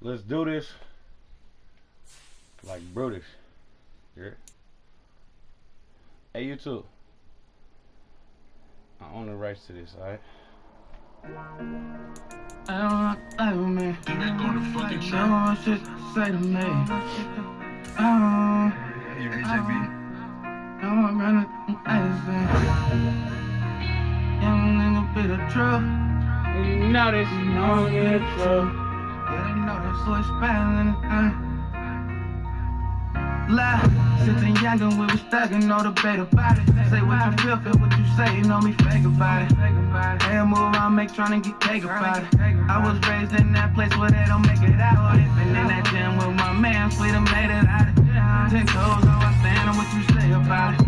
Let's do this like British. Yeah. Hey, you too. I own the rights to this, alright? I don't like me. Show what shit say to me. You BJB? I'm running anything. Young nigga be the truth. You know this, you know I'm the truth. Yeah, they know this, so it's bad anything. Lie, since young and we was stuck and no debate about it. Say what you feel what you say, you know me fake about it. Hey, I move around, make tryna get cake about it. I was raised in that place where they don't make it out. Been in that gym with my man, sweet and made it out. 10 toes, how I stand on what you say about it.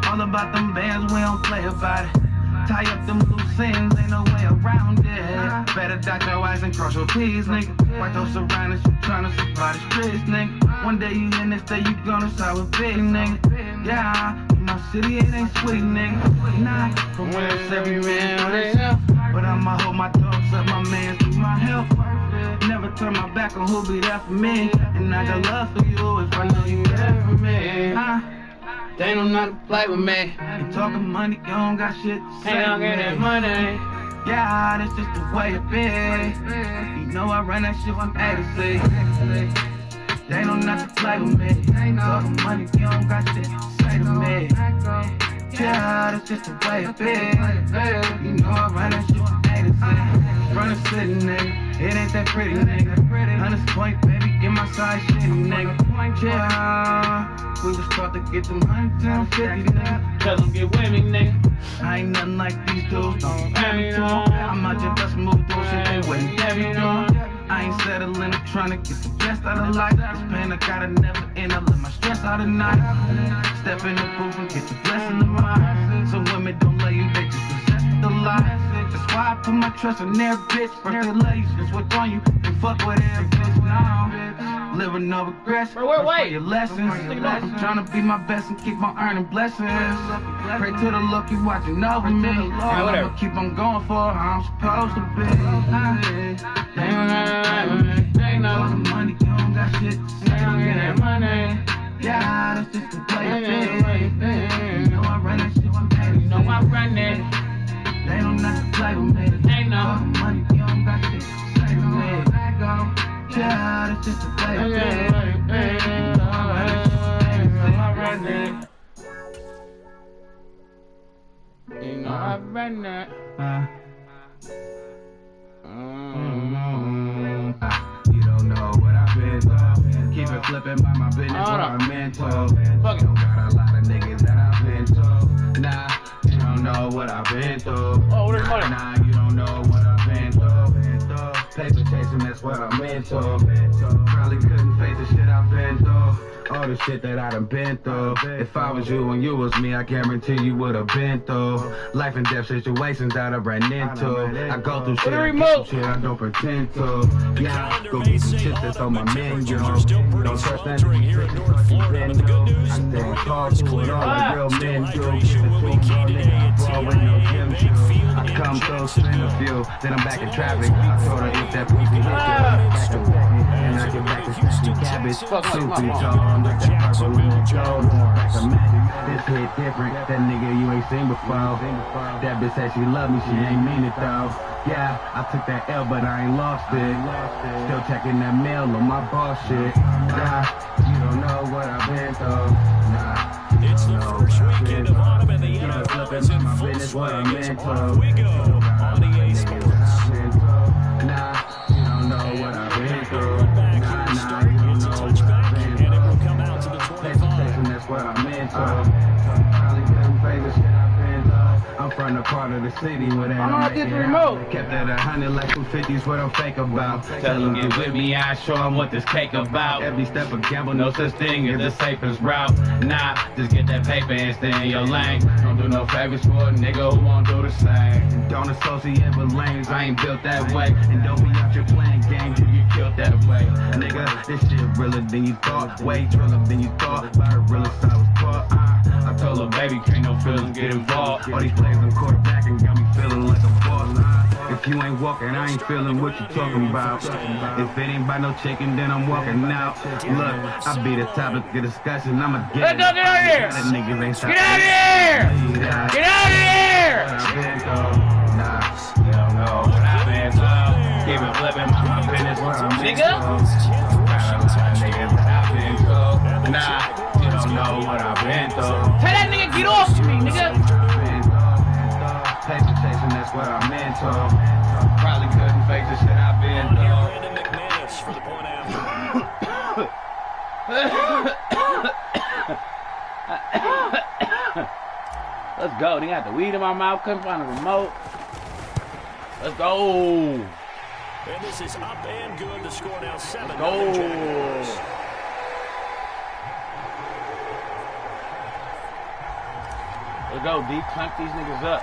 All about them bands, we don't play about it. Tie up them loose ends, ain't no way around it. Better dot your eyes and cross your T's, nigga. White those surroundings, you tryna survive the streets, nigga. One day you in this day, you gonna start with big, nigga. Yeah, in my city it ain't sweet, nigga. Nah, from where it's every man for themself. But I'ma hold my dogs up, my man through my help. Never turn my back on who'll be there for me. And I got love for you if I know you there for me. They don't know how to play with me. You talking money, you don't got shit to say. Ain't gonna get that money. Yeah, that's just the way it be. You know I run that shit from A to Z. They don't know how to play with me. Talking money, you don't got shit to say to me. Yeah, that's just the way it be. You know I run that shit from A to Z. Run the city, nigga. It ain't that pretty, nigga. 100 point, baby, get my side shitty, nigga. Yeah, we was taught to get them 150, nigga. Tell them get with me, nigga. I ain't nothing like these dudes, don't have me to them. I'm out just bust move through shit they wouldn't have me doing. I ain't settling, I'm trying to get the best out of life. This pain I gotta never end up, let my stress out of night. Step in the booth and get the blessing of mine. Some women don't love you, they just possess the lie. That's why I put my trust in their bitch. First they love you, just what's on you, and fuck with every bitch now. Living no regrets, for your lessons. I'm trying to be my best and keep on earning blessings. Pray to the Lord, keep watching over me. I'ma keep on going for how I'm supposed to be. They know the money, you don't got shit to say. They don't get that money. Yeah, that's just the way it is. You know I run that shit from A to Z. You know I run it. They don't know how to play with me. They know the money, you don't got shit to say to me. Yeah, that's just the way it is. You know I run it. You know I run it. You don't know what I've been through. Keep it flipping by my business, what I'm mental. Fuck it. Got a lot of niggas that I've been through. Nah, you don't know what I've been through. Nah, you don't know what I've been through. Paper chasing, that's what I'm into. Probably couldn't face the shit I've been through. All the shit that I done been through. If I was you and you was me, I guarantee you would've been through life and death situations that I ran into. I go through shit, I get some shit I don't pretend to. Yeah, go get some shit that's on my menu. Don't trust that nigga, I stay called to it, all the real men do. Give it to them all, nigga, I ball with no gym shoes. I come through, spin a few, then I'm back in traffic. I told her if that pussy hit you, back to back, and I get back to stacking cabbage. Soupy tall, like that purple in the gold. Like a magic, this hit different. That nigga you ain't seen before. That bitch said she love me, she ain't mean it though. Yeah, I took that L, but I ain't lost it. Still checking that mail on my boss shit. Nah, you don't know what I've been through. Nah. It's the first weekend of autumn and the NFL is in full swing. It's on we go on the A Sports. Nah, you don't know what I've been through. Nah, you don't know what I've been through. And it will come out to the 25. That's what I'm into. Probably couldn't face the shit I've been through. I'm from the part of the city where they don't make it out. Kept it 100 like some 50s, what I'm fake about. Tell them get with me, I show them what this cake about. Every step a gamble, no such thing as the safest route. Nah, just get that paper and stay in your lane. Don't do no favors for a nigga who won't do the same. Don't associate with lanes, I ain't built that way. And don't be out here playing games, you get killed that way. Nigga, this shit realer than you thought. Way realer than you thought. By the realest I was caught. I told her, baby, can't no feelings get involved. All these players in quarterback and got me feeling like a boss. If If you ain't walking, I ain't feeling what you talking about. If it ain't by no chicken, then I'm walking out. Look, I be the topic of discussion. I'ma get it. Get out of here! That niggas ain't Get out of here! Get out of here! Nah, you don't know what I've been through. Keep it flipping, my business, what I'm Nigga? Niggas that I've been through. Nah, you don't know what I've been through. Tell that nigga get off me, nigga. Paper chasing, that's what I'm into. Probably couldn't fake the shit I've been through. McManus for the point after. Let's go. They got the weed in my mouth. Couldn't find a remote. Let's go. And this is up and good. The score now 7. Go. Let's go, D. Clamp these niggas up.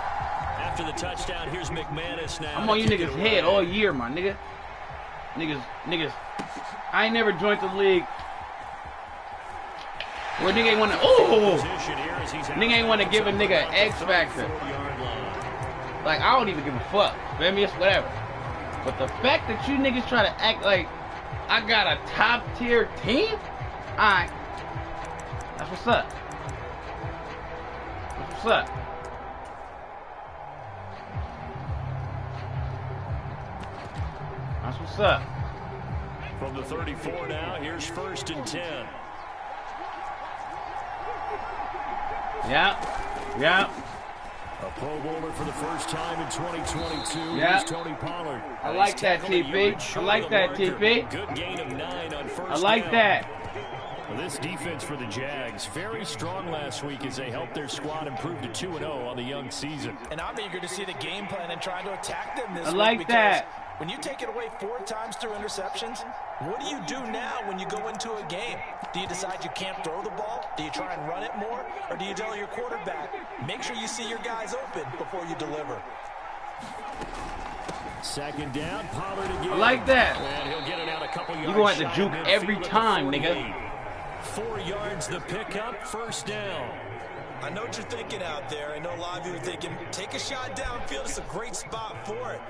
After the touchdown, here's McManus now. I'm on you niggas' head all year, my nigga. Niggas. I ain't never joined the league where nigga ain't wanna. Ooh! Nigga ain't wanna give a nigga an X factor. Like, I don't even give a fuck. Feel me? It's whatever. But the fact that you niggas try to act like I got a top tier team? Alright. That's what's up. That's what's up. That's what's up. From the 34 now, here's 1st and 10. Yeah. A Pro Bowler for the first time in 2022. Yeah. Here's Tony Pollard. I like that, TP. I like that, TP. Good gain of 9 on first I like down. that. Well, this defense for the Jags, very strong last week as they helped their squad improve to 2-0 on the young season. And I'm eager to see the game plan and trying to attack them this I week. like that. When you take it away 4 times through interceptions, what do you do now when you go into a game? Do you decide you can't throw the ball? Do you try and run it more? Or do you tell your quarterback, make sure you see your guys open before you deliver? 2nd down, Pollard again. I like that. And he'll get it out a couple yards. You gonna have to shy juke of every midfield at the time, 48. nigga. 4 yards the pickup, 1st down. I know what you're thinking out there. I know a lot of you are thinking, take a shot downfield. It's a great spot for it.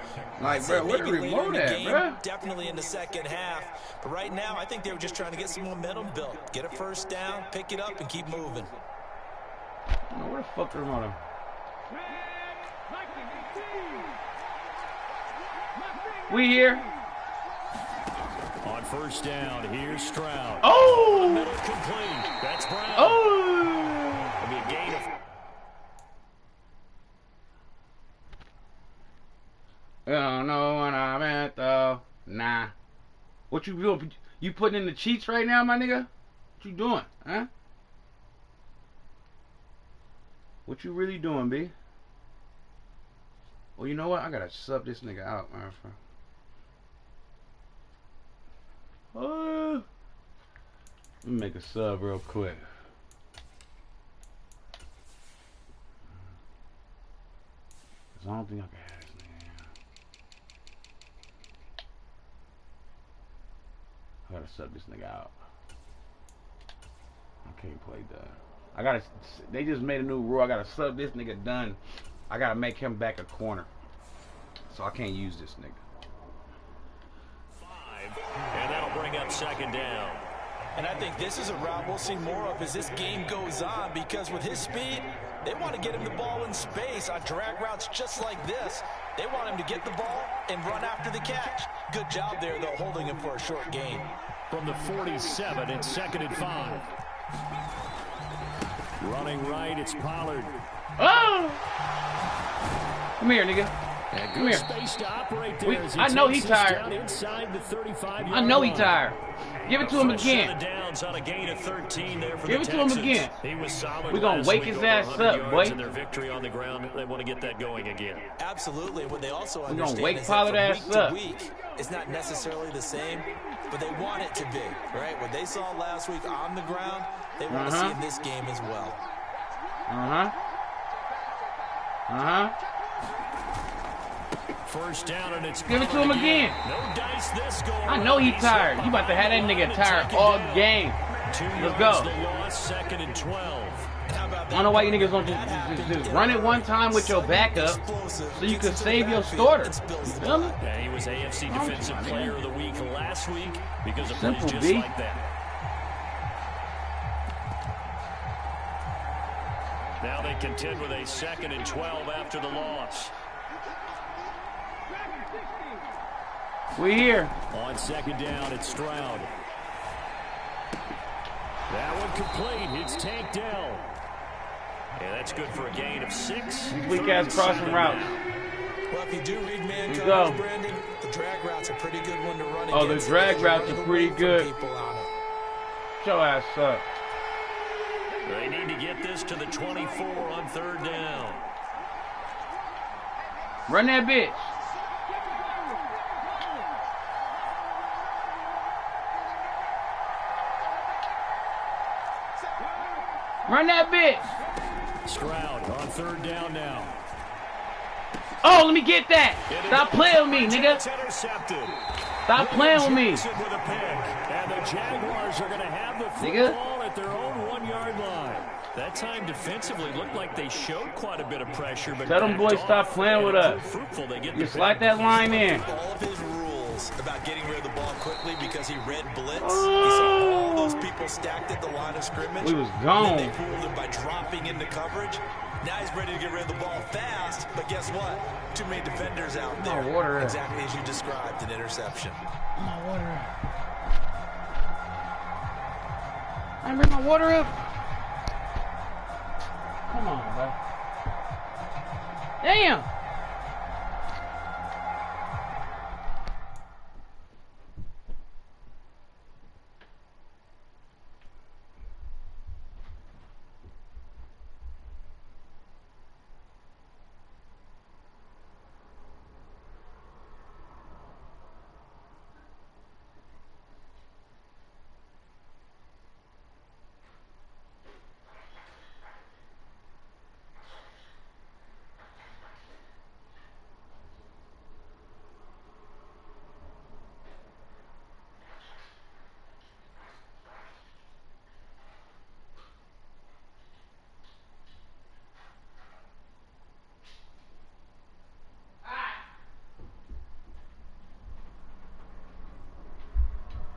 Like, bro, where the Maybe later in remote the at, game, bro? definitely in the second half. But right now, I think they were just trying to get some momentum built. Get a 1st down, pick it up, and keep moving. I don't know where the fuck the remote at? We here. On 1st down, here's Stroud. Oh! Middle complete. That's Brown. Oh! It'll be a gain of... I don't know what I meant though. Nah. What you doing? You putting in the cheats right now, my nigga? What you doing, huh? What you really doing, B? Well, you know what? I gotta sub this nigga out, man. Let me make a sub real quick. Cause I don't think I can have this nigga. I gotta sub this nigga out. I can't play that. I gotta. They just made a new rule. I gotta sub this nigga done. I gotta make him back a corner. So I can't use this nigga. 5, and that'll bring up 2nd down. And I think this is a route we'll see more of as this game goes on, because with his speed, they want to get him the ball in space on drag routes just like this. They want him to get the ball and run after the catch. Good job there, though, holding him for a short gain. From the 47, it's 2nd and 5. Running right, it's Pollard. Oh! Come here, nigga. And Come good here. space to operate there as he I know takes he this tired. down inside the 35-yard I know he line. tired. Give it to him First set again. of downs on a gain of 13 there for Give the it to him Texans. again. He was solid. We gonna last wake week, his over ass 100 up, yards boy. in their victory on the ground. They want to get that going again. Absolutely. What they also gonna understand wake is Pollard that ass from week up. to week, it's not necessarily the same, but they want it to be, right? What they saw last week on the ground, they want to see in this game as well. First down, and it's Give it to him again. No dice this goal. I know he tired. You about to have that nigga tired all game. 2 Let's yards go. the loss, 2nd and 12. And how I don't know why you niggas don't just run it one time with your backup so you can save your starter. You feel me? Yeah, he was AFC Defensive Player of the Week last week because of plays just B. like that. Now they contend with a 2nd and 12 after the loss. We here. On 2nd down, it's Stroud. That one complete. It's tanked down. Yeah, that's good for a gain of 6. Weak ass crossing routes. Well, if you do read man go. Brandon, the drag route's a pretty good one to run Oh, the against. drag routes are pretty good. Shut your ass up. They need to get this to the 24 on 3rd down. Run that bitch. Run that bitch. Stroud on 3rd down now. Oh, let me get that. Stop playing with me, nigga. Stop playing with me. And the Jaguars are going to have the football at their own 1-yard line. That time defensively looked like they showed quite a bit of pressure. But tell them boys stop playing with us. You slide that line in. All of his rules about getting rid of the ball quickly because he read blitz. He saw all those people stacked at the line of scrimmage. We was gone. And they fooled him by dropping into coverage. Now he's ready to get rid of the ball fast, but guess what? Too many defenders out there. Exactly as you described, an interception. My water up. I bring my water up. Come on, bro. Damn.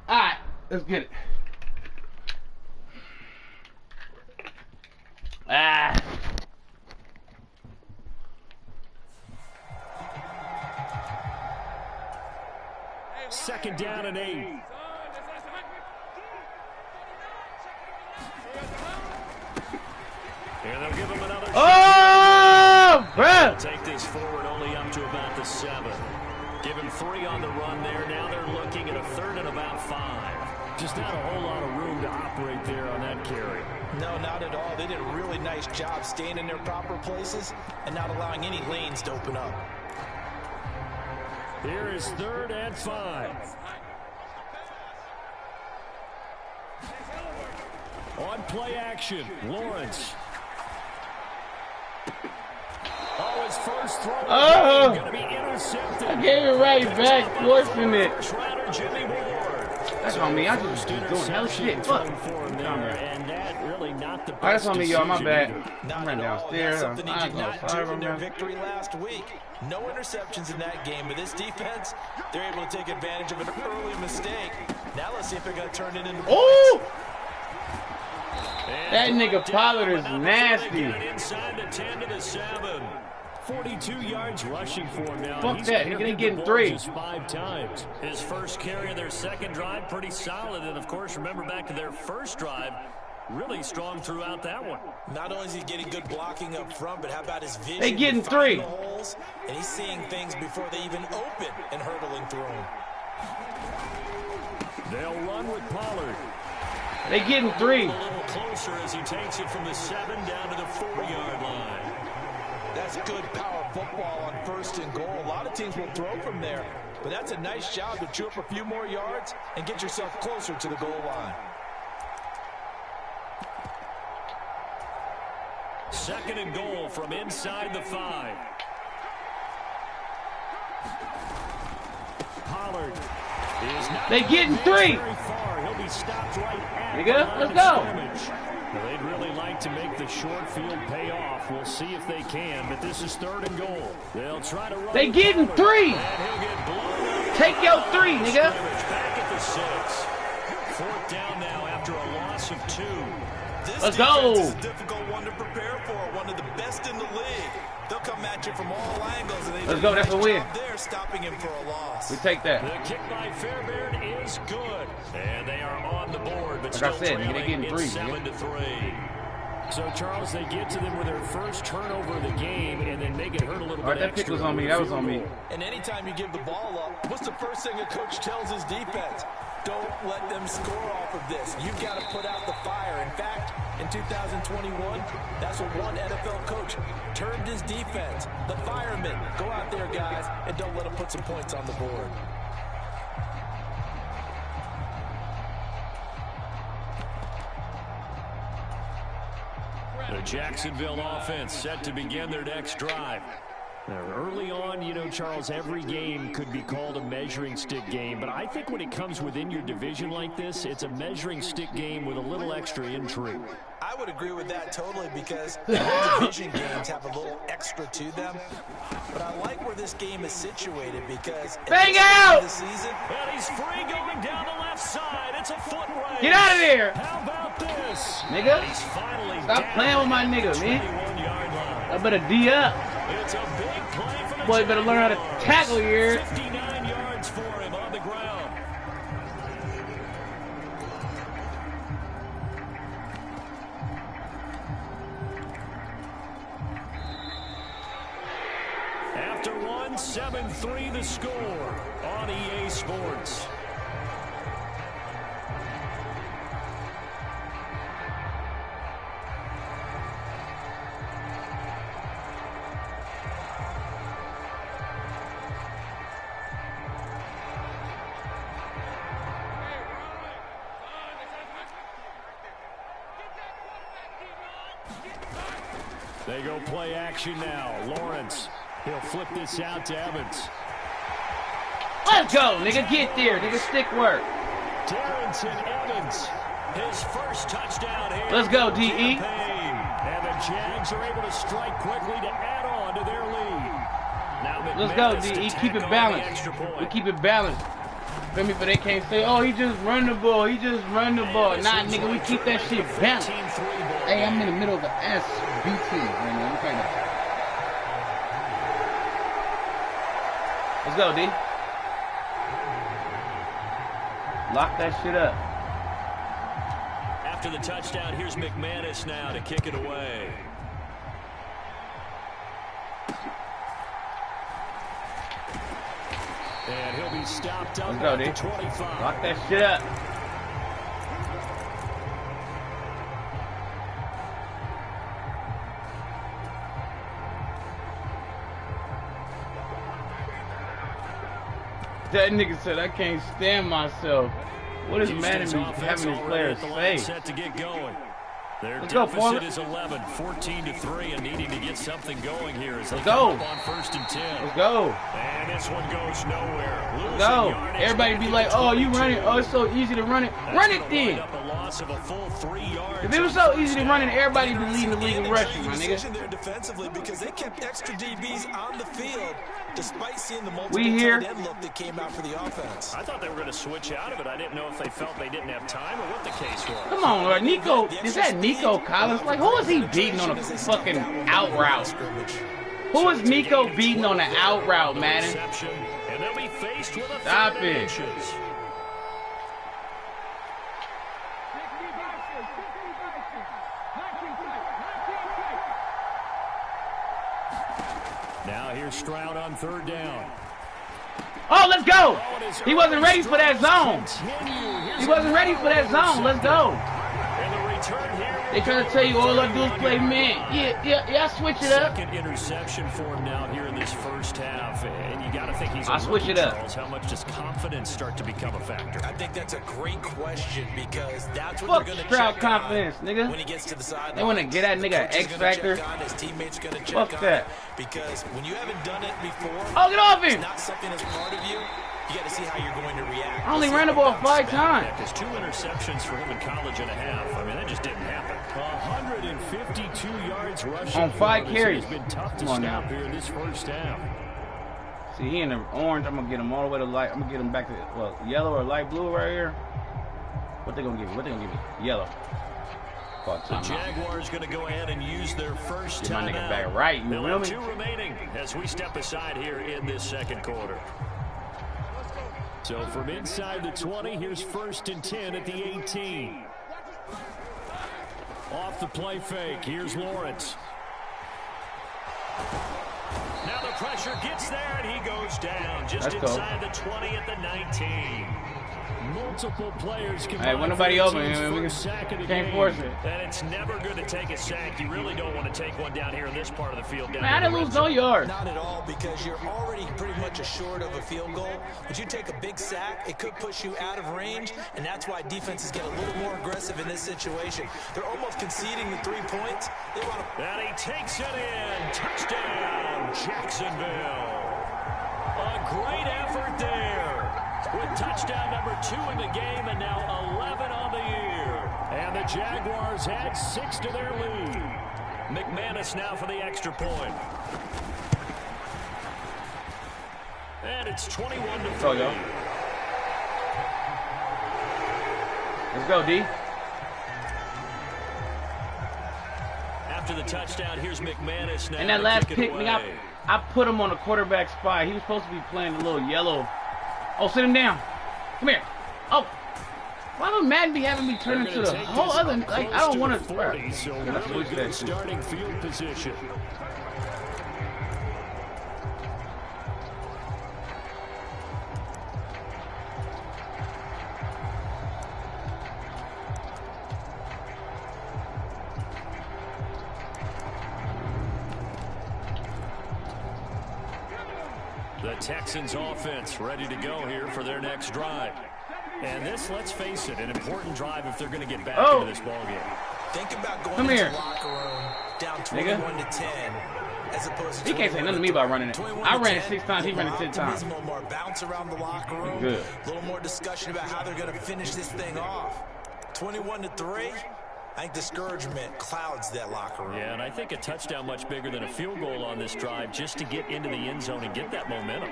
Alright, let's get it. Ah. Second down and 8. And they'll give him another shot. Oh, bro. Take this forward only up to about the 7. Give him 3 on the run there. Now they're looking at a 3rd and about 5. Just not a whole lot of room to operate there on that carry. No, not at all. They did a really nice job staying in their proper places and not allowing any lanes to open up. Here is 3rd and 5. On play action, Lawrence. Oh, his first throw is going to be intercepted. I gave it right back, forcing it. Jimmy Ward. That's on me. I just doing hell shit. Fuck. And that really not the best. That's on me, y'all. My bad. Not I ran at all. downstairs. That's something he did not do in their man. victory last week. No interceptions in that game, but this defense, they're able to take advantage of an early mistake. Now let's see if they're going to turn it into points. Oh! That nigga Pollard is nasty. Inside the 10 to the 7. 42 yards rushing for him now. Fuck that. He's gonna get 3. Just 5 times. His first carry of their second drive, pretty solid. And of course, remember back to their first drive, really strong throughout that one. Not only is he getting good blocking up front, but how about his vision? They getting to find 3. the holes, and he's seeing things before they even open and hurdling through them. They'll run with Pollard. They getting 3. A little closer as he takes it from the 7 down to the 4-yard line. That's good power football on 1st and goal. A lot of teams will throw from there, but that's a nice job to chew up a few more yards and get yourself closer to the goal line. 2nd and goal from inside the 5. Pollard is not. They getting 3. Very far. He'll be stopped right at Nigga, the line let's of go. scrimmage. They'd really like like to make the short field pay off. We'll see if they can, but this is 3rd and goal. They'll try to run. They getting 3. Take your 3, nigga. Back at the 6. 4th down now after a loss of 2. Let's go. This is a difficult one to prepare for. One of the best in the league. They'll come at you from all angles. And let's go. That's a win. They're stopping him for a loss. We take that. The kick by Fairbairn is good, and they are on the board. But like I said, they getting 3. 7-3. So Charles, they get to them with their first turnover of the game, and then make it hurt a little bit. That pick was on me. That was on me. And anytime you give the ball up, what's the first thing a coach tells his defense? Don't let them score off of this. You've got to put out the fire. In fact, in 2021, that's what one NFL coach termed his defense. The firemen. Go out there, guys, and don't let them put some points on the board. The Jacksonville offense set to begin their next drive. Now, early on, you know, Charles, every game could be called a measuring stick game, but I think when it comes within your division like this, it's a measuring stick game with a little extra intrigue. I would agree with that totally because all division games have a little extra to them. But I like where this game is situated because bang out! The season, well, he's free going down the left side. It's a foot race. Get out of there! How about this? Nigga, he's finally stop playing with my nigga, man. I better D up. It's a big play for the boy better learn how to tackle here. 59 yards for him on the ground. After 7-3 the score on EA Sports. They go play action now. Lawrence, he'll flip this out to Evans. Let's go, nigga. Get there, nigga. Stick work. Darrington Evans, his first touchdown here. Let's go, DE. And the Jags are able to strike quickly to add on to their lead. Now let's go, DE. Keep it balanced. We keep it balanced. Feel me? But they can't say, oh, he just run the ball. He just run the ball. Nah, nigga, we keep that shit balanced. Hey, I'm in the middle of the SBT right now. Look right now. Let's go, D. Lock that shit up. After the touchdown, here's McManus now to kick it away. And he'll be stopped up. Let's go, D. 25. Lock that shit up. That nigga said, I can't stand myself. What is mad at me having his players say? Set to get going. Their Let's go, deficit is 11, 14-3, and needing to get something going here as they come up on 1st and 10. Let's go. And this one goes nowhere. Let's go. Everybody be like, oh, you run it. Oh, it's so easy to run it. Run it then. If it was so easy to run it, everybody be leading the league in rushing, my nigga. There defensively because they kept extra DBs on the field despite seeing the multiple tight end look that came out for the offense. I thought they were going to switch out of it. I didn't know if they felt they didn't have time or what the case was. Come on, Lord. Nico, is that Nico Collins? Like, who is he beating on a fucking out route? Who is Nico beating on the out route, man? And they'll be faced with a Stop it. Now here's Stroud on 3rd down. Oh, let's go. He wasn't ready for that zone. He wasn't ready for that zone. Let's go. They trying to tell you all I do is play man. Yeah, I switch it up. Second interception for him now here in this first half. And you got to think he's I switch it up. Charles. How much does confidence start to become a factor? I think that's a great question because that's what they're going to check confidence, nigga. When he gets to the sideline. They want to get that nigga X factor. His teammates going to check Fuck that. Because when you haven't done it before, oh, get off him. It's not something that's part of you. You got to see how you're going to react. I only ran the ball 5 times. There's 2 interceptions for him in college and a half. I mean, that just didn't happen. 152 yards rushing. On 5 carries. It's been tough to stop here in this first half. See, he in the orange. I'm gonna get him all the way to light. I'm gonna get him back to yellow or light blue right here. What they gonna give me? What they gonna give me? Yellow. The Jaguars going to go ahead and use their first get my timeout. nigga back right. You feel me? 2 remaining as we step aside here in this second quarter. So from inside the 20, here's 1st and 10 at the 18. Off the play fake. Here's Lawrence. Now the pressure gets there, and he goes down just inside the 20 at the 19. Multiple players can when nobody open, we can't force it. And it's never good to take a sack. You really don't want to take one down here in this part of the field. Man, I didn't lose no yards. Not at all, because you're already pretty much assured of a field goal. But you take a big sack, it could push you out of range, and that's why defenses get a little more aggressive in this situation. They're almost conceding the 3 points. And he takes it in. Touchdown, Jacksonville. A great effort there. With touchdown number 2 in the game and now 11 on the year. And the Jaguars add 6 to their lead. McManus now for the extra point. And it's 21-3. Let's go, D. After the touchdown, here's McManus now. And that last pick, I put him on the quarterback spot. He was supposed to be playing the little yellow. Oh, sit him down. Come here. Oh. Why would Madden be having me turn into the whole other, like, I don't want to. So really good starting field position. The Texans offense ready to go here for their next drive. And this, let's face it, an important drive if they're going to get back into this ballgame. Think about going into the locker room down 21-10 as opposed to he can't say nothing to me about running it. I ran it 6 times, he ran it 10 times. A little more bounce around the locker room. Good. A little more discussion about how they're going to finish this thing off. 21-3. I think discouragement clouds that locker room. Yeah, and I think a touchdown much bigger than a field goal on this drive just to get into the end zone and get that momentum.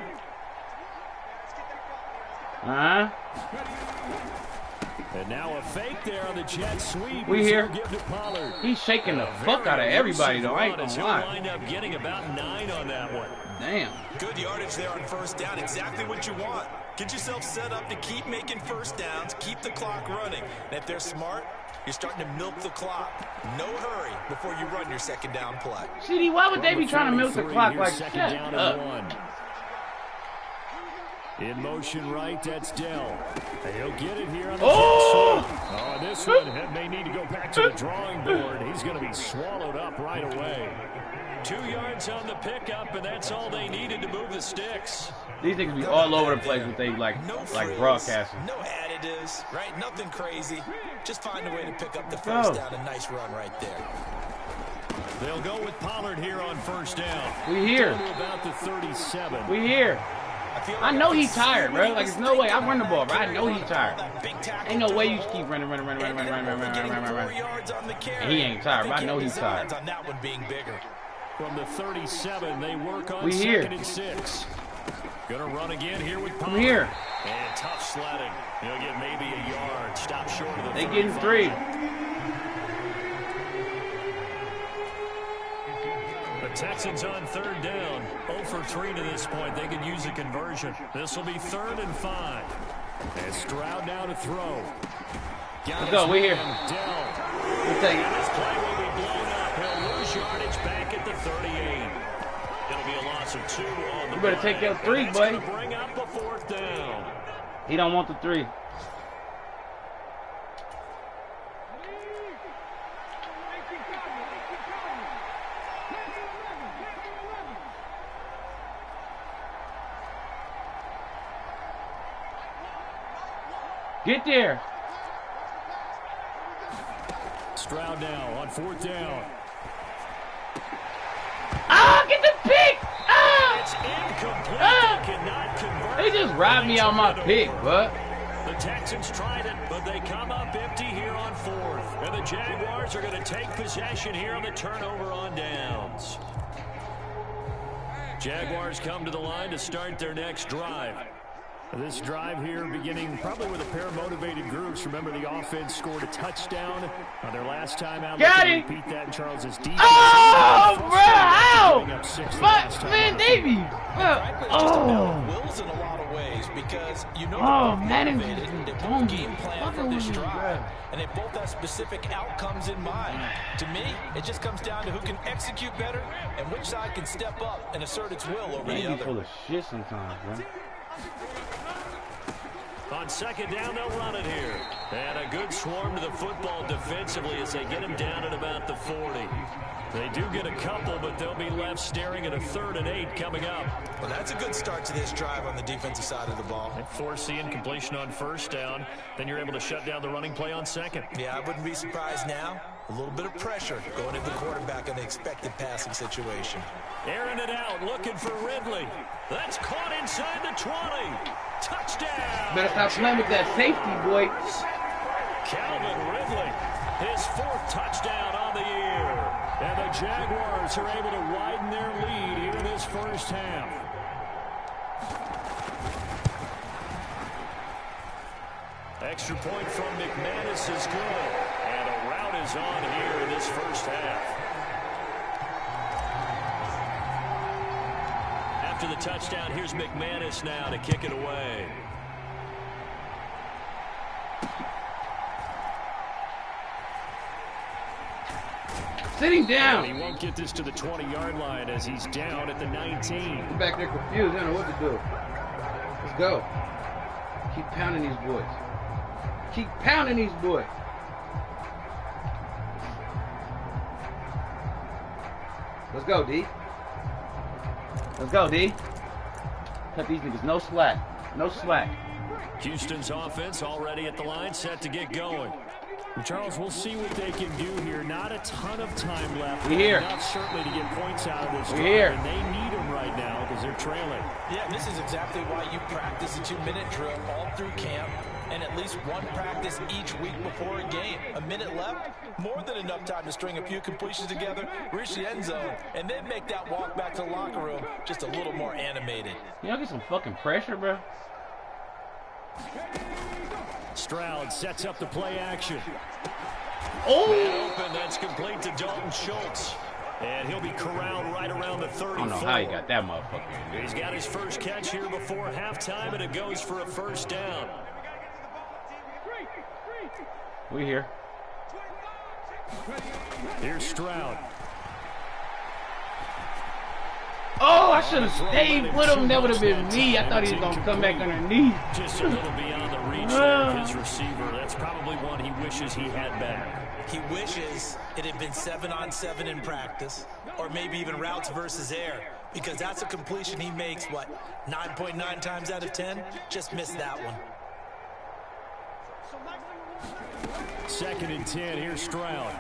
And now a fake there on the jet sweep. We here. He's shaking the fuck out of everybody, though. I ain't gonna lie. Wind up getting about 9 on that one. Damn. Good yardage there on 1st down. Exactly what you want. Get yourself set up to keep making 1st downs, keep the clock running. And if they're smart, you're starting to milk the clock. No hurry before you run your 2nd down play. CD, why would they be trying to milk the clock like shut up? In motion right, that's Dell. And he'll get it here on the this one may need to go back to the drawing board. He's going to be swallowed up right away. 2 yards on the pickup, and that's all they needed to move the sticks. These things be all over the place with they like broadcasting. No additives, right? Nothing crazy. Just find a way to pick up the 1st down. A nice run right there. They'll go with Pollard here on 1st down. We here. About the 37. We here. I know he's tired, bro. Like, there's no way. I run the ball, bro. I know he's tired. Ain't no way you just keep running. And he ain't tired, but I know he's tired. From the 37, they work on we 2nd and 6. Gonna run again here with Pollard. I'm here. And tough sledding. He'll get maybe a yard. Stop short of the They getting 3. The Texans on 3rd down. 0 for 3 to this point. They could use a conversion. This will be 3rd and 5. And Stroud now to throw. Let's go. We're here. We'll take it. This play will be blown up. He'll lose yardage back at the 38. It'll be a loss of 2 on the You better take your 3, boy. Bring up a 4th down. He don't want the 3. Get there. Stroud now on 4th down. Ah, get the pick! Ah! It's incomplete. Ah! Cannot convert. They just robbed me on my pick, but The Texans tried it, but they come up empty here on 4th. And the Jaguars are going to take possession here on the turnover on downs. Jaguars come to the line to start their next drive. This drive here beginning probably with a pair of motivated groups. Remember, the offense scored a touchdown on their last time out. Got it! Repeat that in Charles's defense. Oh, bro! Ow! Fuck, man, Davey! Oh! Wills in a lot of ways because you know man, the game plan for this drive, and they both have specific outcomes in mind. To me, it just comes down to who can execute better and which side can step up and assert its will over the other. Full of shit sometimes, man. On second down, they'll run it here. And a good swarm to the football defensively as they get him down at about the 40. They do get a couple, but they'll be left staring at a 3rd and 8 coming up. Well, that's a good start to this drive on the defensive side of the ball. And foreseeing completion on 1st down, then you're able to shut down the running play on 2nd. Yeah, I wouldn't be surprised now. A little bit of pressure going into the quarterback in the expected passing situation. Airing it out, looking for Ridley. That's caught inside the 20. Touchdown! Better stop playing with that safety, boy. Calvin Ridley, his 4th touchdown on the year. And the Jaguars are able to widen their lead here in this first half. Extra point from McManus is good. And a route is on here in this first half. After the touchdown, here's McManus now to kick it away. Sitting down. And he won't get this to the 20-yard line as he's down at the 19. I'm back there confused. I don't know what to do. Let's go. Keep pounding these boys. Keep pounding these boys. Let's go, D. Let's go, D. Cut these niggas. No slack. No slack. Houston's offense already at the line, set to get going. And Charles, we'll see what they can do here. Not a ton of time left. We're here. Enough certainly to get points out of this We're drive, here. and they need them right now because they're trailing. Yeah, and this is exactly why you practice a 2-minute drill all through camp and at least one practice each week before a game. A minute left, more than enough time to string a few completions together, reach the end zone, and then make that walk back to the locker room just a little more animated. Y'all get some fucking pressure, bro. Stroud sets up the play action. Oh! Open, that's complete to Dalton Schultz. And he'll be corralled right around the 34. I don't know how he got that motherfucker. He's got his first catch here before halftime, and it goes for a first down. We here. Here's Stroud. Oh, I should have stayed with him. That would have been me. I thought he was going to come back underneath. Just a little beyond the reach there of his receiver. That's probably one he wishes he had back. He wishes it had been 7-on-7 in practice, or maybe even routes versus air, because that's a completion he makes, what, 9.9 times out of 10? Just missed that one. 2nd and 10, here's Stroud.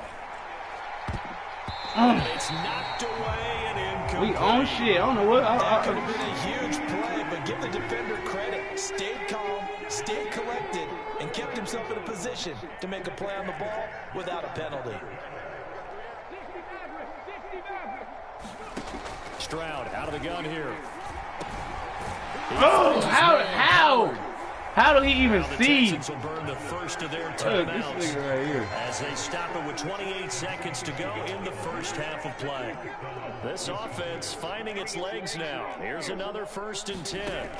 It's knocked away and incomplete. We own shit. I don't know what. That could have been a huge play, but give the defender credit. Stayed calm, stayed collected, and kept himself in a position to make a play on the ball without a penalty. Stroud out of the gun here. Oh, how do he even The see? Texans will burn the first of their Look, timeouts this nigga right here. as they stop it with 28 seconds to go in the first half of play. This offense finding its legs now. Here's another 1st and 10.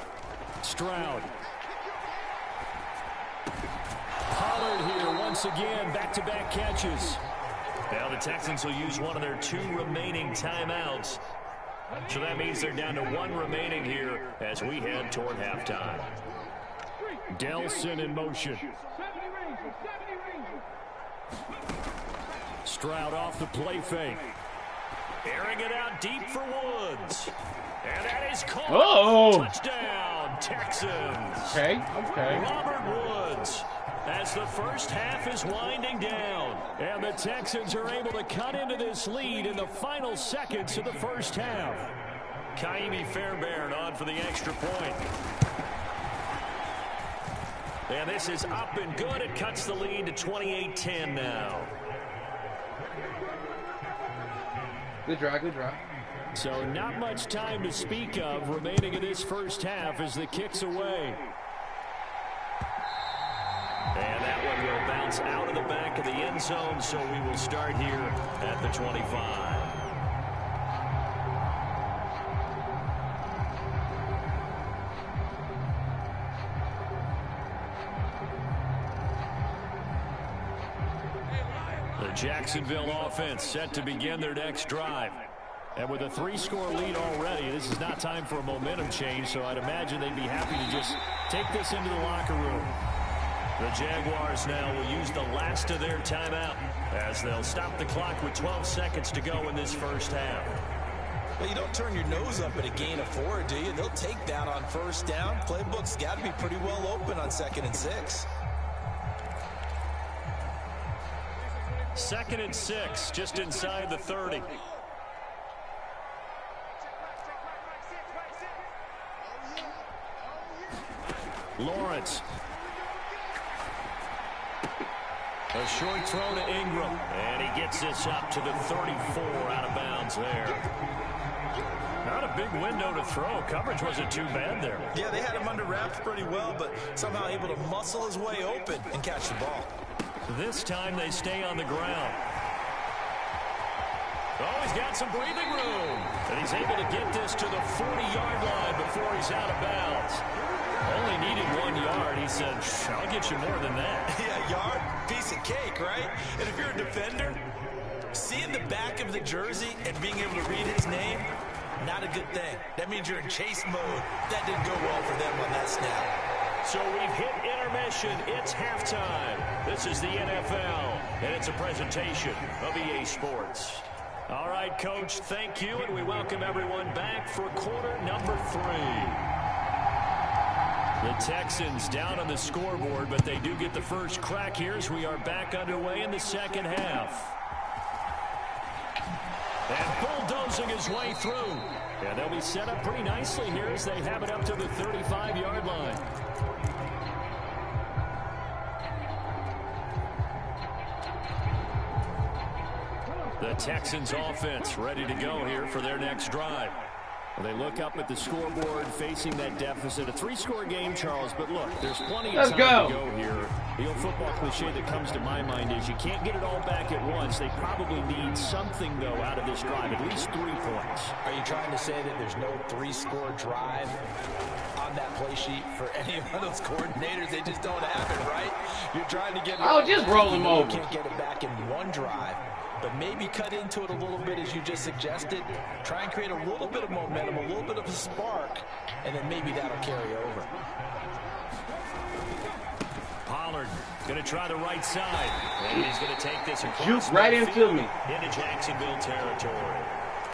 Stroud. Pollard here once again, back-to-back catches. Now the Texans will use one of their 2 remaining timeouts. So that means they're down to 1 remaining here as we head toward halftime. Delson in motion. Stroud off the play fake. Airing it out deep for Woods. And that is caught. Oh! Touchdown, Texans. Okay. Robert Woods as the first half is winding down. And the Texans are able to cut into this lead in the final seconds of the first half. Kaimi Fairbairn on for the extra point. And this is up and good. It cuts the lead to 28-10 now. Good drive, good drive. So not much time to speak of remaining in this first half as the kick's away. And that one will bounce out of the back of the end zone, so we will start here at the 25. The Jacksonville offense set to begin their next drive. And with a 3-score lead already, this is not time for a momentum change, so I'd imagine they'd be happy to just take this into the locker room. The Jaguars now will use the last of their timeout as they'll stop the clock with 12 seconds to go in this first half. Well, you don't turn your nose up at a gain of 4, do you? They'll take that on first down. Playbook's got to be pretty well open on 2nd and 6. 2nd and 6, just inside the 30. Lawrence. A short throw to Ingram. And he gets this up to the 34 out of bounds there. Not a big window to throw. Coverage wasn't too bad there. Yeah, they had him under wraps pretty well, but somehow able to muscle his way open and catch the ball. This time they stay on the ground. Oh, he's got some breathing room. And he's able to get this to the 40-yard line before he's out of bounds. Only needed 1 yard. He said, I'll get you more than that. Yeah, yard, piece of cake, right? And if you're a defender, seeing the back of the jersey and being able to read his name, not a good thing. That means you're in chase mode. That didn't go well for them on that snap. So we've hit intermission. It's halftime. This is the NFL, and it's a presentation of EA Sports. All right, Coach, thank you, and we welcome everyone back for quarter number 3. The Texans down on the scoreboard, but they do get the first crack here as we are back underway in the second half. And bulldozing his way through. Yeah, they'll be set up pretty nicely here as they have it up to the 35-yard line. The Texans offense ready to go here for their next drive. Well, they look up at the scoreboard facing that deficit. A 3-score game, Charles, but look, there's plenty of time to go here. The old football cliche that comes to my mind is you can't get it all back at once. They probably need something, though, out of this drive, at least 3 points. Are you trying to say that there's no 3-score drive on that play sheet for any of those coordinators? They just don't have it, right? You're trying to get it. Oh, just roll them over. You can't get it back in 1 drive. But maybe cut into it a little bit as you just suggested. Try and create a little bit of momentum, a little bit of a spark, and then maybe that'll carry over. Pollard going to try the right side. And he's going to take this across. Juke right into me. Into Jacksonville territory.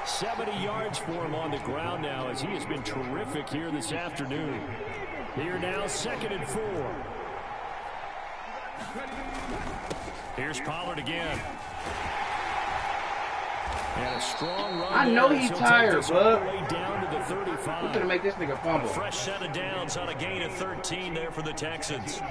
70 yards for him on the ground now as he has been terrific here this afternoon. Here now, 2nd and 4. Here's Pollard again. And a strong run. I know he's tired, bud. Down to the 35. We're gonna make this nigga fumble. A fresh set of downs on a gain of 13 there for the Texans.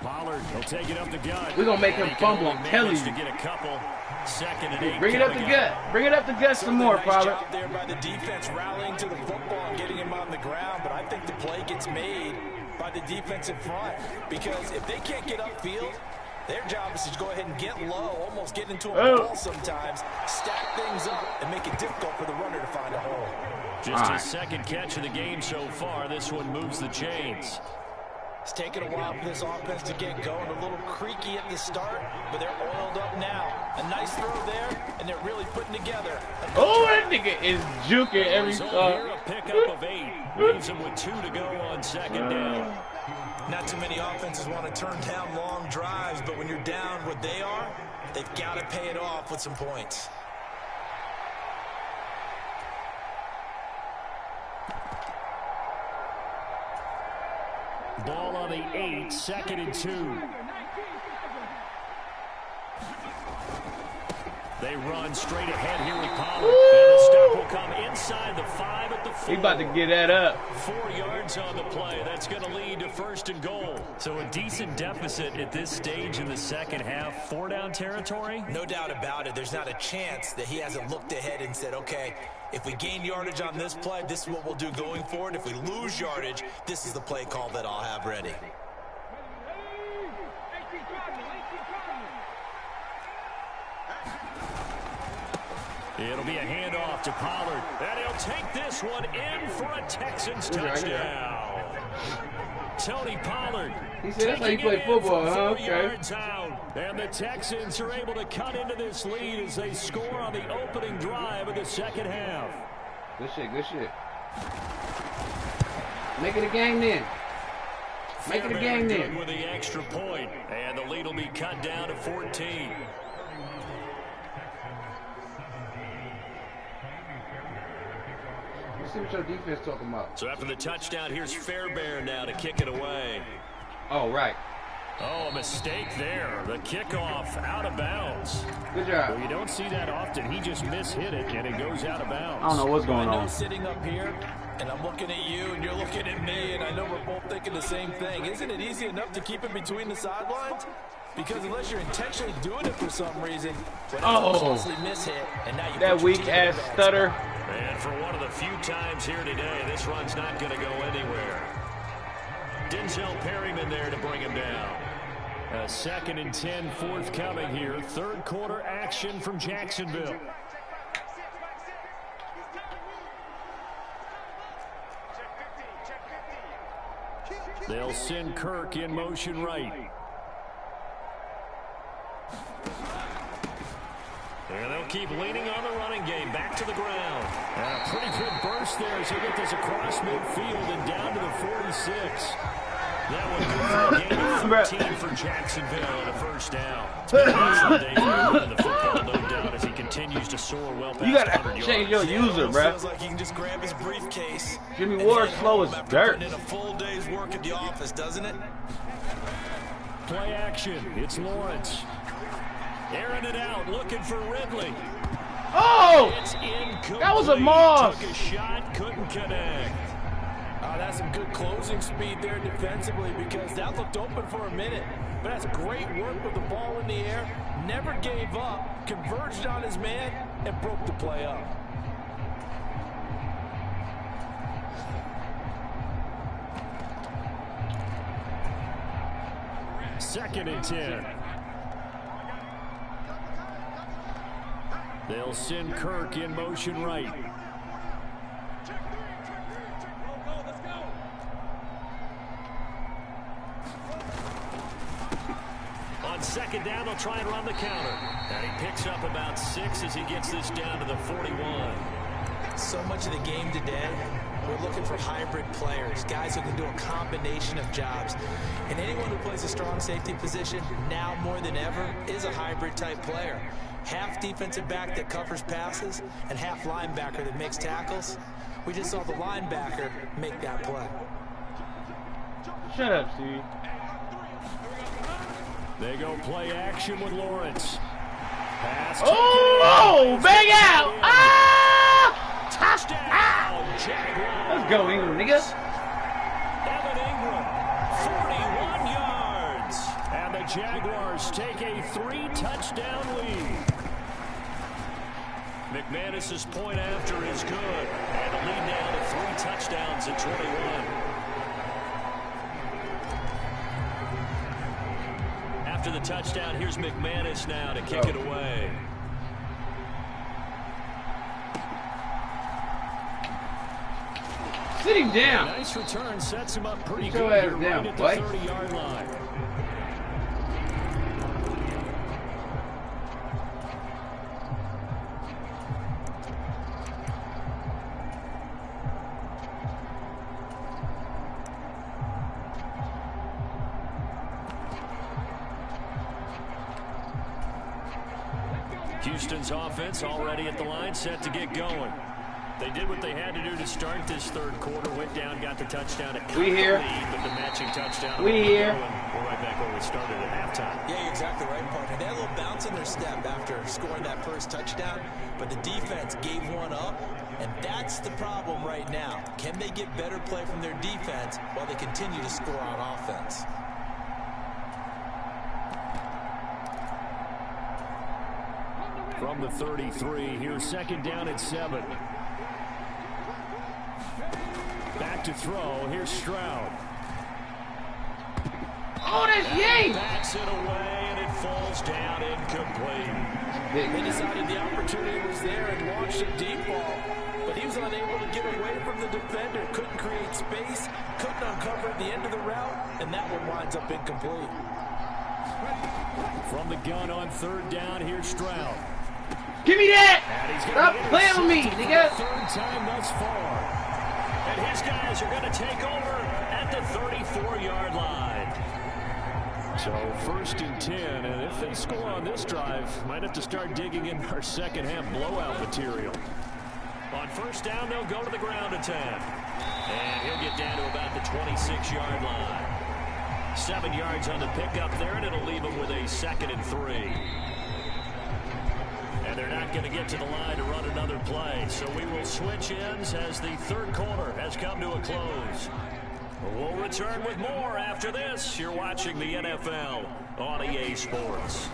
Pollard will take it up the gut. We're gonna make him fumble, I'm telling you. To get a couple. 2nd and 8. Bring it up the gut. Bring it up the gut some more, Pollard. Nice job there by the defense rallying to the football and getting him on the ground, but I think the play gets made by the defensive front, because if they can't get upfield, their job is to go ahead and get low, almost get into a ball sometimes, stack things up, and make it difficult for the runner to find a hole. Just his 2nd catch of the game so far. This one moves the chains. It's taken a while for this offense to get going, a little creaky at the start, but they're oiled up now. A nice throw there, and they're really putting together. Oh, that nigga is juking every time. A pickup of 8. Leaves him with 2 to go on 2nd down. Not too many offenses want to turn down long drives, but when you're down what they are, they've got to pay it off with some points. Ball on the 8, 2nd and 2. They run straight ahead here with Pollard. And the stop will come inside the 5 at the 4. He about to get that up. 4 yards on the play. That's going to lead to 1st and goal. So a decent deficit at this stage in the second half. 4-down territory? No doubt about it. There's not a chance that he hasn't looked ahead and said, okay, if we gain yardage on this play, this is what we'll do going forward. If we lose yardage, this is the play call that I'll have ready. It'll be a handoff to Pollard. And he'll take this one in for a Texans touchdown. Tony Pollard. He said that's how you play football, huh? Okay. Yards out. And the Texans are able to cut into this lead as they score on the opening drive of the second half. Good shit, good shit. Make it a game then. Make it a game then. With the extra point. And the lead will be cut down to 14. Let's see what your defense talking about. So after the touchdown, here's Fairbairn now to kick it away. Oh, right. Oh, a mistake there. The kickoff out of bounds. Good job. Well, you don't see that often. He just mishit it, and it goes out of bounds. I don't know what's going on. I'm sitting up here, and I'm looking at you, and you're looking at me, and I know we're both thinking the same thing. Isn't it easy enough to keep it between the sidelines? Because unless you're intentionally doing it for some reason, mishit, and now you that weak-ass stutter. And for one of the few times here today, this run's not going to go anywhere. Denzel Perryman there to bring him down. 2nd and 10 forthcoming here. Third quarter action from Jacksonville. They'll send Kirk in motion right. And they'll keep leaning on the running game. Back to the ground. And a pretty good burst there as he get this across midfield and down to the 46. That one good for a gain of 13 for Jacksonville and a first down. The football, no doubt, as he continues to soar well past 100 yards. You gotta change your user, bro. Feels like he can just grab his briefcase. Jimmy Ward slow as dirt. In a full day's work at the office, doesn't it? Play action. It's Lawrence. Airing it out, looking for Ridley. Oh! It's incomplete. That was a Moss. Took a shot, couldn't connect. That's some good closing speed there defensively because that looked open for a minute. But that's great work with the ball in the air. Never gave up, converged on his man, and broke the play up. Second and 10. They'll send Kirk in motion right. On second down, they'll try and run the counter. And he picks up about 6 as he gets this down to the 41. So much of the game today, we're looking for hybrid players, guys who can do a combination of jobs. And anyone who plays a strong safety position, now more than ever, is a hybrid type player. Half defensive back that covers passes and half linebacker that makes tackles. We just saw the linebacker make that play. Shut up, Steve. They go play action with Lawrence. Pass. Oh, bang out! Ah! Touchdown! Ah! Let's go, Ingram, nigga. Evan Ingram, 41 yards. And the Jaguars take a 3-touchdown lead. McManus's point after is good. And a lead down to 3 touchdowns at 21. After the touchdown, here's McManus now to kick it away. Sit him down. Nice return, sets him up pretty Sit your good. ass Right down, at the boy. 30-yard line. Houston's offense already at the line, set to get going. They did what they had to do to start this third quarter. Went down, got the touchdown. We here. With the matching touchdown. We here. We're right back where we started at halftime. Yeah, you're exactly right, partner. They had a little bounce in their step after scoring that first touchdown, but the defense gave one up, and that's the problem right now. Can they get better play from their defense while they continue to score on offense? From the 33, here's second down at 7. Back to throw. Here's Stroud. Oh, that's Yang! Backs it away, and it falls down incomplete. They decided the opportunity was there and launched a deep ball, but he was unable to get away from the defender. Couldn't create space, couldn't uncover at the end of the route, and that one winds up incomplete. From the gun on third down, here's Stroud. Give me that! Stop playing with me, nigga! Third time thus far. And his guys are going to take over at the 34-yard line. So first and 10, and if they score on this drive, might have to start digging in our second half blowout material. On first down, they'll go to the ground attack. And he'll get down to about the 26-yard line. 7 yards on the pickup there, and it'll leave him with a 2nd and 3. And they're not going to get to the line to run another play. So we will switch ends as the third quarter has come to a close. We'll return with more after this. You're watching the NFL on EA Sports.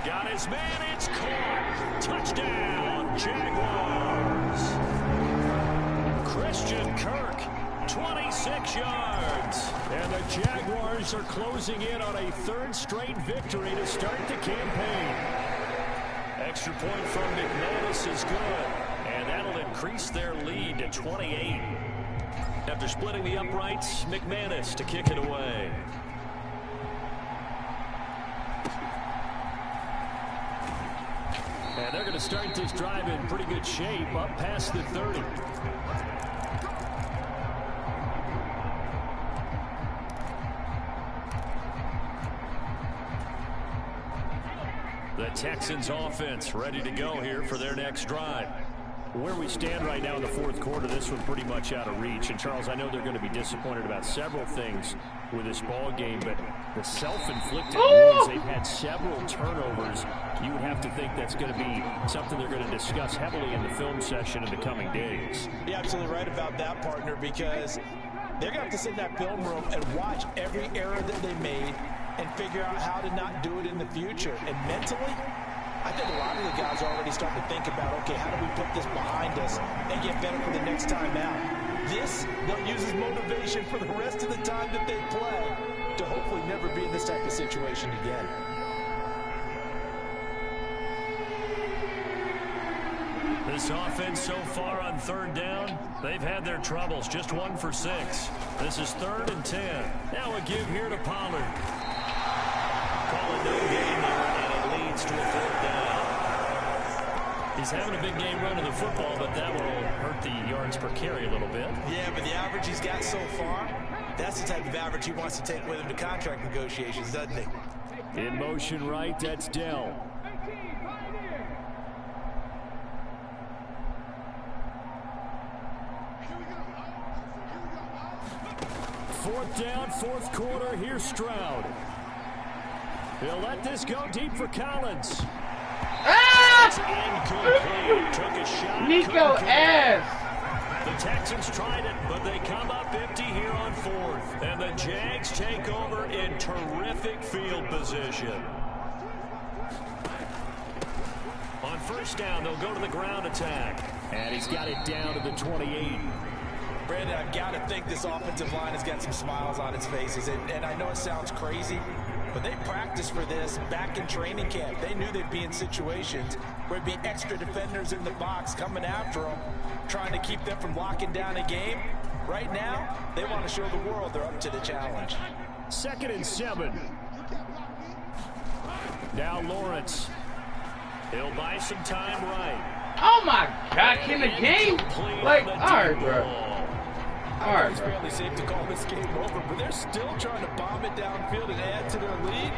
Got his man. It's caught. Touchdown, Jaguars. Christian Kirk. 26 yards. And the Jaguars are closing in on a third straight victory to start the campaign. Extra point from McManus is good. And that'll increase their lead to 28. After splitting the uprights, McManus to kick it away. And they're going to start this drive in pretty good shape, up past the 30. The Texans offense ready to go here for their next drive. Where we stand right now in the fourth quarter, this one pretty much out of reach. And Charles, I know they're going to be disappointed about several things with this ball game, but the self-inflicted wounds, they've had several turnovers. You would have to think that's going to be something they're going to discuss heavily in the film session in the coming days. You're absolutely right about that, partner, because they're going to have to sit in that film room and watch every error that they made and figure out how to not do it in the future. And mentally, I think a lot of the guys are already starting to think about, okay, how do we put this behind us and get better for the next time out? This, they'll use as motivation for the rest of the time that they play to hopefully never be in this type of situation again. This offense so far on third down, they've had their troubles. Just 1 for 6. This is 3rd and 10. Now a give here to Pollard. Call it no gain there, and it leads to a 4th down. He's having a big game running the football, but that will hurt the yards per carry a little bit. Yeah, but the average he's got so far, that's the type of average he wants to take with him to contract negotiations, doesn't he? In motion right, that's Dell. Fourth down, fourth quarter. Here's Stroud. He'll let this go deep for Collins. Ah! Incomplete. Took a shot. Nico ass. The Texans tried it, but they come up empty here on 4th. And the Jags take over in terrific field position. On first down, they'll go to the ground attack. And he's got it down to the 28. Brandon, I've got to think this offensive line has got some smiles on its faces. And I know it sounds crazy, but they practiced for this back in training camp. They knew they'd be in situations where there'd be extra defenders in the box coming after them, trying to keep them from locking down a game. Right now, they want to show the world they're up to the challenge. 2nd and 7. Now Lawrence. He'll buy some time right. Oh my God, can the game? Like, alright, bro. Alright, It's fairly safe to call this game over, but they're still trying to bomb it downfield and add to their lead.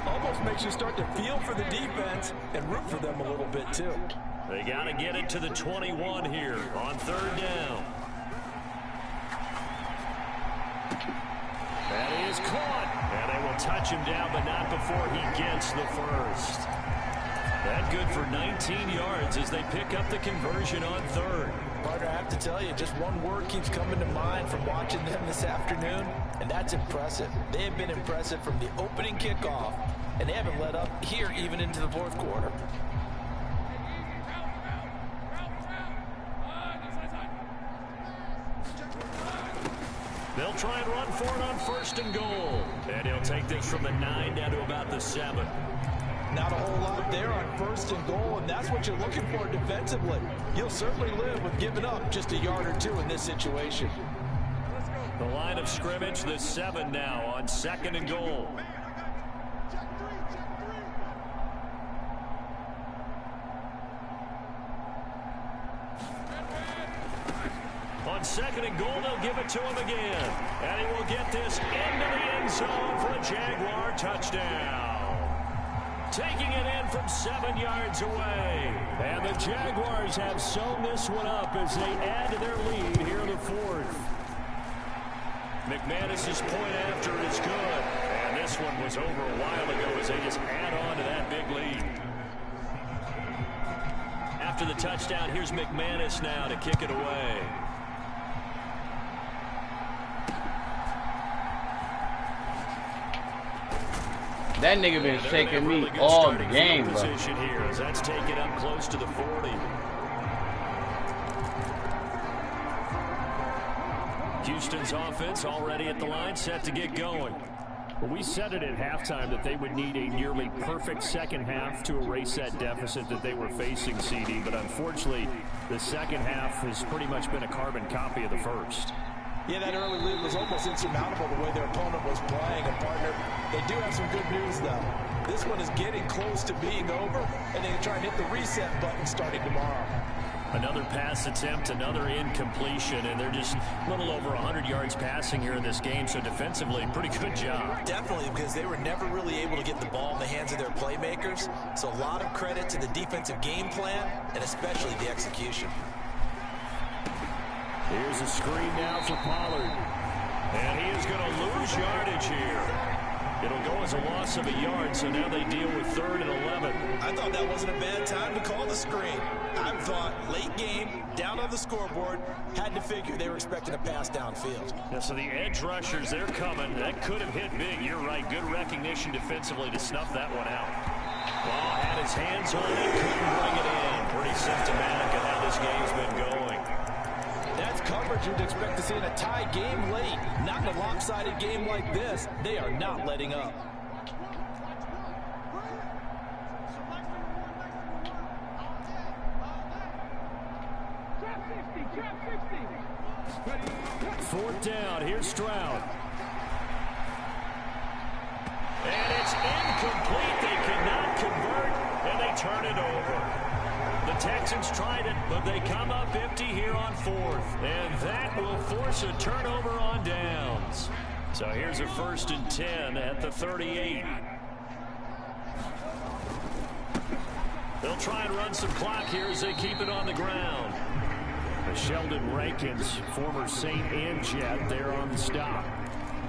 Almost makes you start to feel for the defense and root for them a little bit, too. They got to get it to the 21 here on 3rd down. That is caught. And they will touch him down, but not before he gets the first. That good for 19 yards as they pick up the conversion on 3rd. Partner, I have to tell you, just one word keeps coming to mind from watching them this afternoon, and that's impressive. They have been impressive from the opening kickoff, and they haven't let up here even into the 4th quarter. They'll try and run for it on 1st and goal. And he'll take this from the 9 down to about the 7. Not a whole lot there on 1st and goal, and that's what you're looking for defensively. You'll certainly live with giving up just a yard or 2 in this situation. The line of scrimmage, the 7 now on 2nd and goal. On 2nd and goal, they'll give it to him again. And he will get this into the end zone for a Jaguar touchdown. Taking it in from 7 yards away. And the Jaguars have sewn this one up as they add to their lead here in the 4th. McManus's point after is good. And this one was over a while ago as they just add on to that big lead. After the touchdown, here's McManus now to kick it away. That nigga been shaking me all game, bro. Here as that's taken up close to the 40. Houston's offense already at the line, set to get going. Well, we said it at halftime that they would need a nearly perfect second half to erase that deficit that they were facing, CD. But unfortunately, the second half has pretty much been a carbon copy of the first. Yeah, that early lead was almost insurmountable the way their opponent was playing. And, partner, they do have some good news, though. This one is getting close to being over, and they can try and hit the reset button starting tomorrow. Another pass attempt, another incompletion, and they're just a little over 100 yards passing here in this game, so defensively, pretty good job. Definitely, because they were never really able to get the ball in the hands of their playmakers, so a lot of credit to the defensive game plan, and especially the execution. Here's a screen now for Pollard. And he is going to lose yardage here. It'll go as a loss of a yard, so now they deal with 3rd and 11. I thought that wasn't a bad time to call the screen. I thought late game, down on the scoreboard, had to figure they were expecting a pass downfield. Yeah, so the edge rushers, they're coming. That could have hit big. You're right. Good recognition defensively to snuff that one out. Ball had his hands on it, couldn't bring it in. Pretty symptomatic of how this game's been going. That's coverage you'd expect to see in a tie game late. Not in a lopsided game like this. They are not letting up. Fourth down. Here's Stroud. And it's incomplete. They cannot convert, and they turn it over. The Texans tried it, but they come up empty here on 4th. And that will force a turnover on downs. So here's a 1st and 10 at the 38. They'll try and run some clock here as they keep it on the ground. Sheldon Rankins, former Saint and Jet, there on the stop.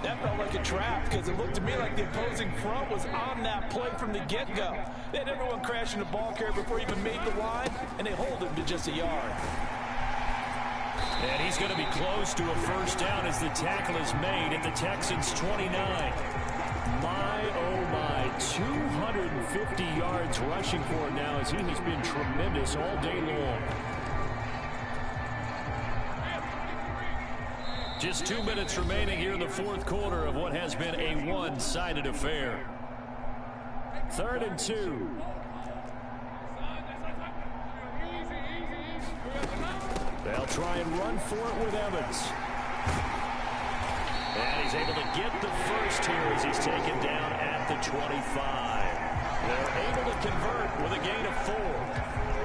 That felt like a trap because it looked to me like the opposing front was on that play from the get-go. They had everyone crashing the ball carrier before he even made the line, and they hold him to just a yard. And he's going to be close to a 1st down as the tackle is made at the Texans' 29. My, oh my, 250 yards rushing for him now as he has been tremendous all day long. Just 2 minutes remaining here in the 4th quarter of what has been a one-sided affair. 3rd and 2. They'll try and run for it with Evans. And he's able to get the first here as he's taken down at the 25. They're able to convert with a gain of 4.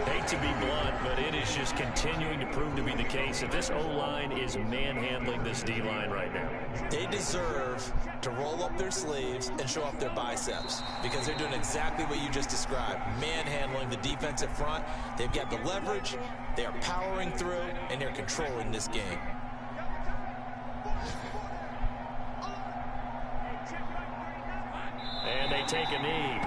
Hate to be blunt, but it is just continuing to prove to be the case that this O-line is manhandling this D-line right now. They deserve to roll up their sleeves and show off their biceps because they're doing exactly what you just described, manhandling the defensive front. They've got the leverage, they are powering through, and they're controlling this game. And they take a knee.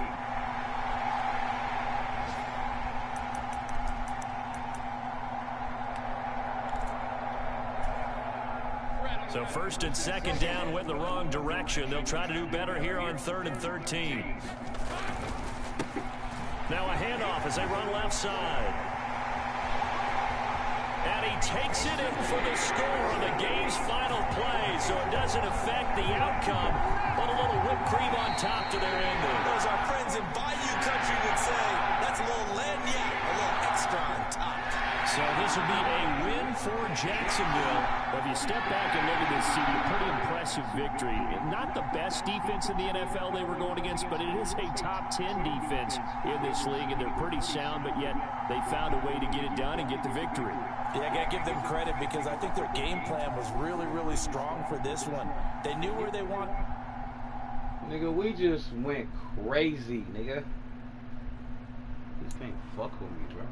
So first and second down went the wrong direction. They'll try to do better here on 3rd and 13. Now a handoff as they run left side. And he takes it in for the score on the game's final play. So it doesn't affect the outcome, but a little whipped cream on top to their ending. As our friends in Bayou Country would say, that's a little lagniappe, a little extra on top. So this will be a win for Jacksonville. If you step back and look at this, CD, a pretty impressive victory. Not the best defense in the NFL they were going against, but it is a top 10 defense in this league, and they're pretty sound, but yet they found a way to get it done and get the victory. Yeah, I got to give them credit because I think their game plan was really, really strong for this one. They knew where they want. Nigga, we just went crazy, nigga. This can't fuck with me, bro.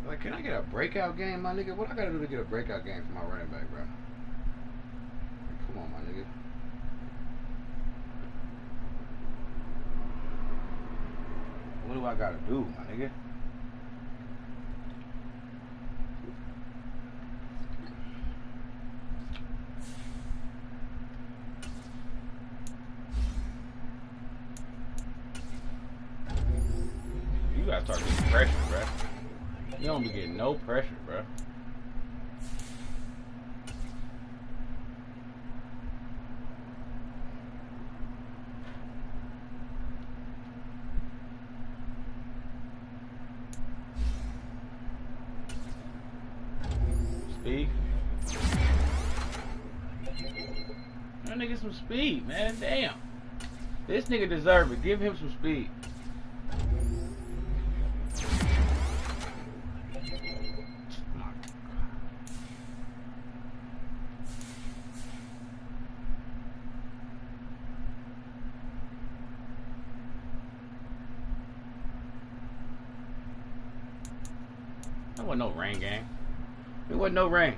Like, can I get a breakout game, my nigga? What I gotta do to get a breakout game for my running back, bro? Like, come on, my nigga. What do I gotta do, my nigga? You gotta start getting pressure, bro. You don't be getting no pressure, bro. Speed. That nigga some speed, man. Damn. This nigga deserve it. Give him some speed. There wasn't no rain game. There wasn't no rain.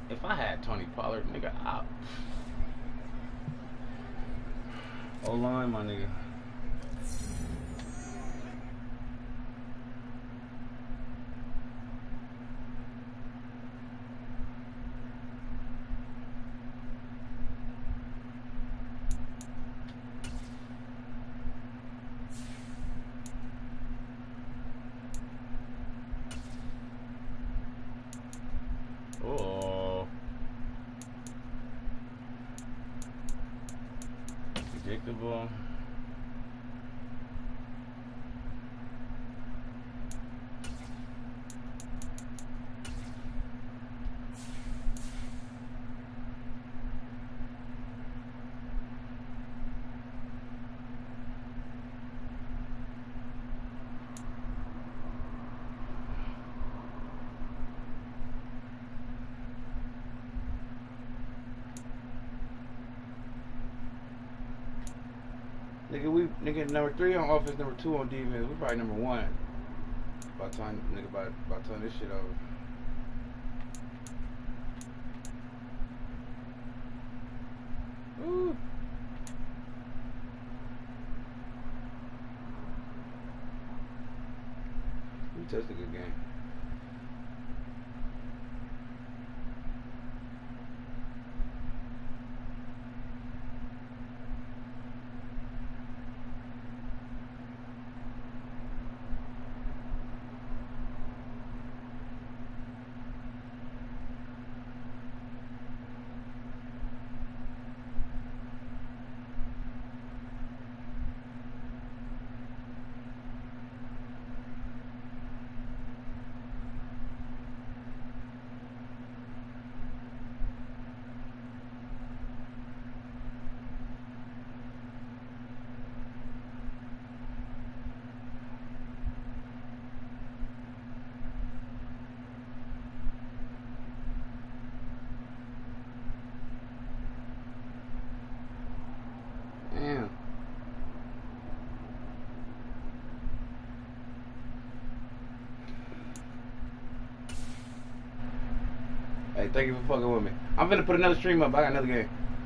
If I had Tony Pollard, nigga, out. O-line, my nigga. Oh. Predictable. Nigga, number 3 on offense, number 2 on defense. We probably number 1. By the time this shit over. Ooh. We touched a good game. Hey, thank you for fucking with me. I'm finna put another stream up. I got another game.